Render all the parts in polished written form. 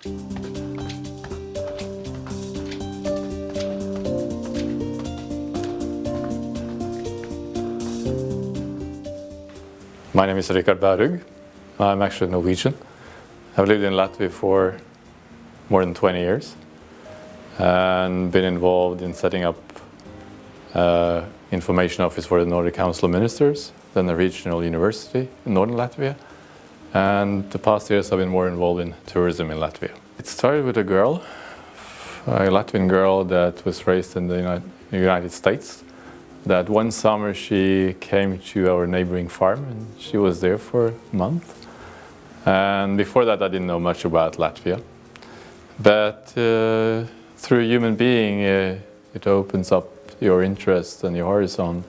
My name is Bærug. I'm actually Norwegian. I've lived in Latvia for more than 20 years and been involved in setting up information office for the Nordic Council of Ministers, then a regional university in northern Latvia, and the past years I've been more involved in tourism in Latvia. It started with a girl, a Latvian girl that was raised in the United States. That one summer she came to our neighboring farm and she was there for a month. And before that I didn't know much about Latvia. But through a human being it opens up your interest and your horizon.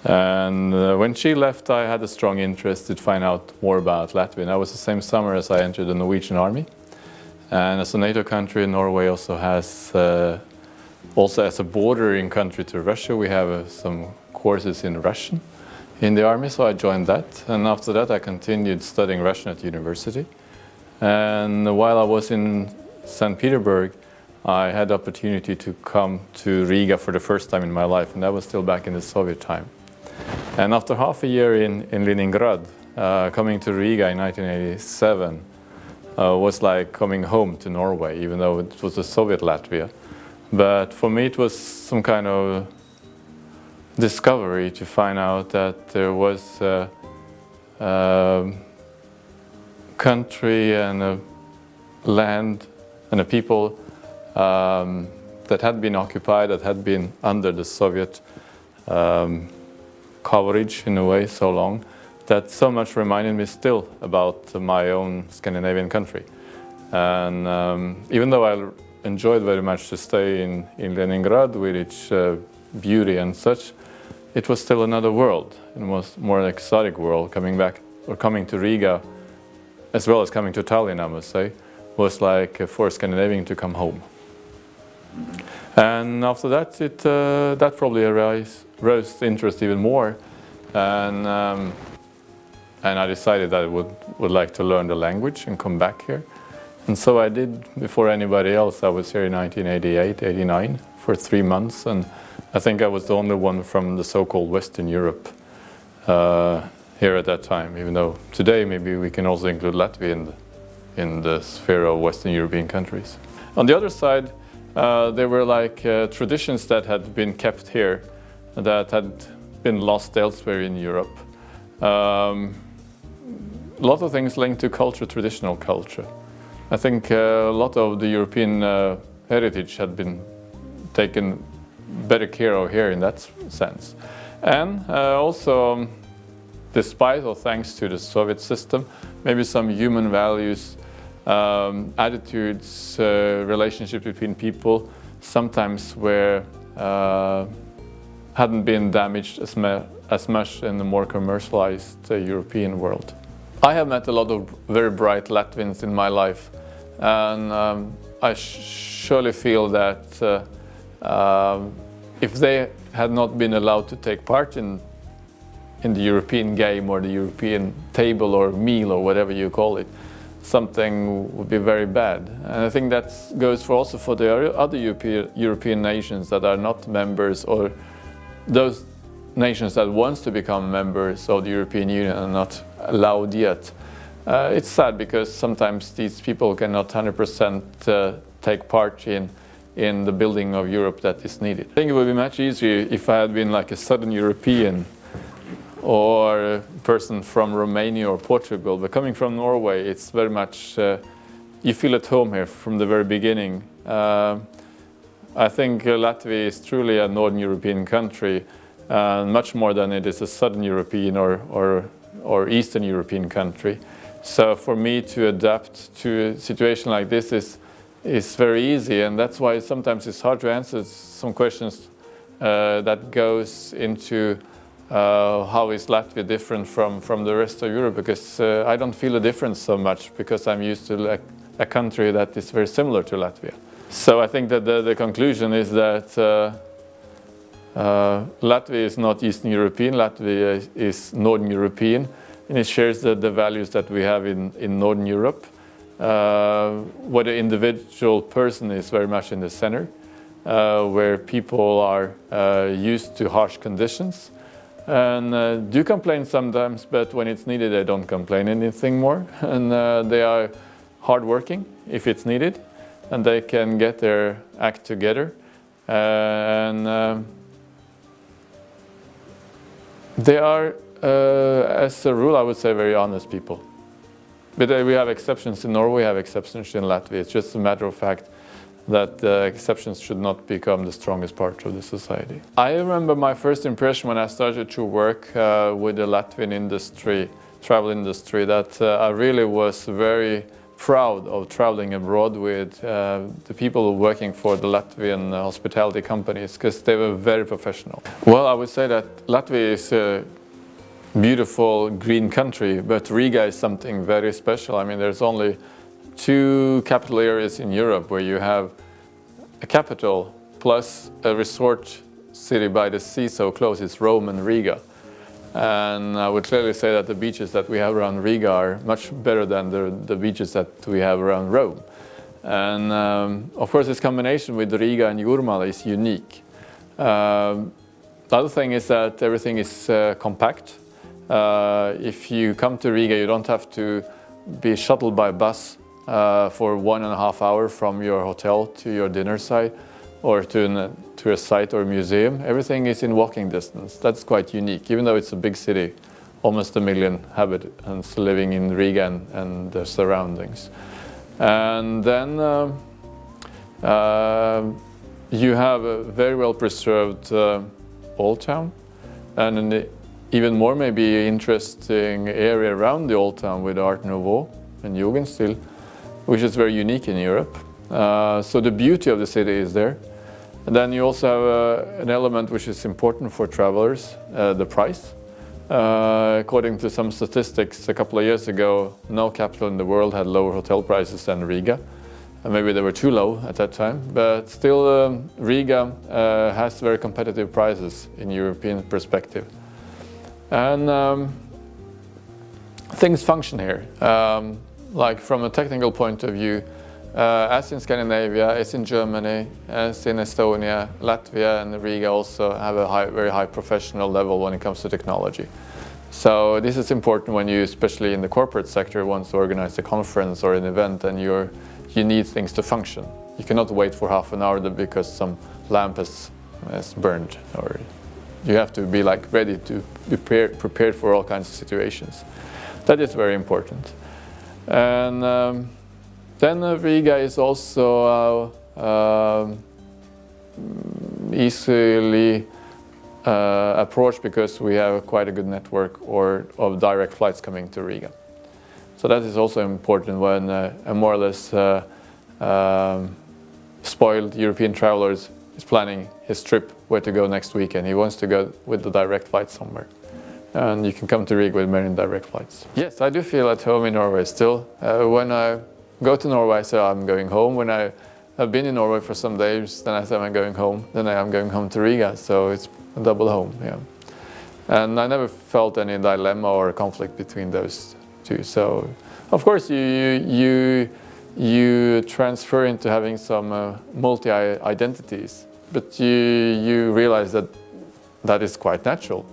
And when she left I had a strong interest to find out more about Latvia. And that was the same summer as I entered the Norwegian army. And as a NATO country, Norway also has as a bordering country to Russia, we have some courses in Russian in the army, so I joined that. And after that I continued studying Russian at university. And while I was in St. Petersburg, I had the opportunity to come to Riga for the first time in my life, and that was still back in the Soviet time. And after half a year in Leningrad, coming to Riga in 1987 was like coming home to Norway, even though it was a Soviet Latvia. But for me it was some kind of discovery to find out that there was a country and a land and a people that had been occupied, that had been under the Soviet coverage in a way so long, that so much reminded me still about my own Scandinavian country. And even though I enjoyed very much to stay in Leningrad with its beauty and such, it was still another world. It was more an exotic world. Coming back or coming to Riga, as well as coming to Tallinn, I must say, was like for a Scandinavian to come home. And after that, that probably rose interest even more, and I decided that I would like to learn the language and come back here. And so I did before anybody else. I was here in 1988, 89 for 3 months, and I think I was the only one from the so-called Western Europe here at that time, even though today maybe we can also include Latvia in the sphere of Western European countries. On the other side, there were like traditions that had been kept here that had been lost elsewhere in Europe. A lot of things linked to culture, traditional culture. I think a lot of the European heritage had been taken better care of here in that sense. And also, despite or thanks to the Soviet system, maybe some human values, attitudes, relationships between people sometimes hadn't been damaged as much in the more commercialized European world. I have met a lot of very bright Latvians in my life, and I surely feel that if they had not been allowed to take part in the European game or the European table or meal or whatever you call it, something would be very bad. And I think that goes also for the other European nations that are not members, or those nations that want to become members of the European Union and not allowed yet. It's sad because sometimes these people cannot 100% take part in the building of Europe that is needed. I think it would be much easier if I had been like a Southern European or a person from Romania or Portugal, but coming from Norway, it's very much, you feel at home here from the very beginning. I think Latvia is truly a Northern European country, much more than it is a Southern European or Eastern European country. So for me to adapt to a situation like this is very easy, and that's why sometimes it's hard to answer some questions that goes into how is Latvia different from the rest of Europe, because I don't feel a difference so much because I'm used to a country that is very similar to Latvia. So I think that the conclusion is that Latvia is not Eastern European, Latvia is Northern European, and it shares the values that we have in Northern Europe. where the individual person is very much in the center, where people are used to harsh conditions and do complain sometimes, but when it's needed they don't complain anything more, and they are hardworking if it's needed, and they can get their act together, and they are, as a rule, I would say, very honest people. But we have exceptions in Norway, we have exceptions in Latvia. It's just a matter of fact that exceptions should not become the strongest part of the society. I remember my first impression when I started to work with the Latvian industry, travel industry, that I really was very proud of traveling abroad with the people working for the Latvian hospitality companies, because they were very professional. Well, I would say that Latvia is a beautiful green country, but Riga is something very special. I mean, there's only 2 capital areas in Europe where you have a capital plus a resort city by the sea so close. It's Rome and Riga. And I would clearly say that the beaches that we have around Riga are much better than the beaches that we have around Rome. And of course this combination with Riga and Jūrmala is unique. The other thing is that everything is compact. If you come to Riga, you don't have to be shuttled by bus for 1.5 hours from your hotel to your dinner site or to a site or museum. Everything is in walking distance. That's quite unique, even though it's a big city, almost 1 million inhabitants living in Riga and the surroundings. And then you have a very well preserved old town, and an even more maybe interesting area around the old town with Art Nouveau and Jugendstil, which is very unique in Europe. So the beauty of the city is there. And then you also have an element which is important for travelers, the price. According to some statistics a couple of years ago, no capital in the world had lower hotel prices than Riga. Maybe they were too low at that time, but still Riga has very competitive prices in European perspective. And things function here. Like from a technical point of view, as in Scandinavia, as in Germany, as in Estonia, Latvia and Riga also have a very high professional level when it comes to technology. So this is important when you, especially in the corporate sector, want to organize a conference or an event, and you need things to function. You cannot wait for half an hour because some lamp has burned, or you have to be like ready to be prepared for all kinds of situations. That is very important. And then Riga is also easily approached because we have quite a good network of direct flights coming to Riga. So that is also important when a more or less spoiled European traveler is planning his trip where to go next week, and he wants to go with the direct flight somewhere. And you can come to Riga with many direct flights. Yes, I do feel at home in Norway still. When I go to Norway, I say I'm going home. When I have been in Norway for some days, then I say I'm going home. Then I'm going home to Riga, so it's a double home, yeah. And I never felt any dilemma or conflict between those two. So, of course, you transfer into having some multi-identities, but you realize that is quite natural.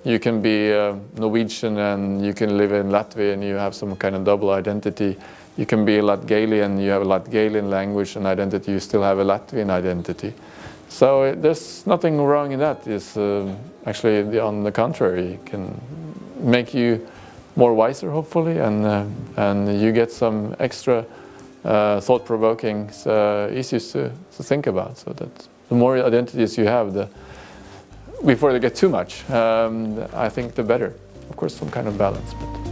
You can be Norwegian and you can live in Latvia and you have some kind of double identity. You can be Latgalian, you have a Latgalian language and identity, you still have a Latvian identity. So there's nothing wrong in that. It's actually on the contrary, it can make you more wiser, hopefully, and you get some extra thought-provoking issues to think about. So that the more identities you have, before they get too much, I think the better. Of course, some kind of balance. But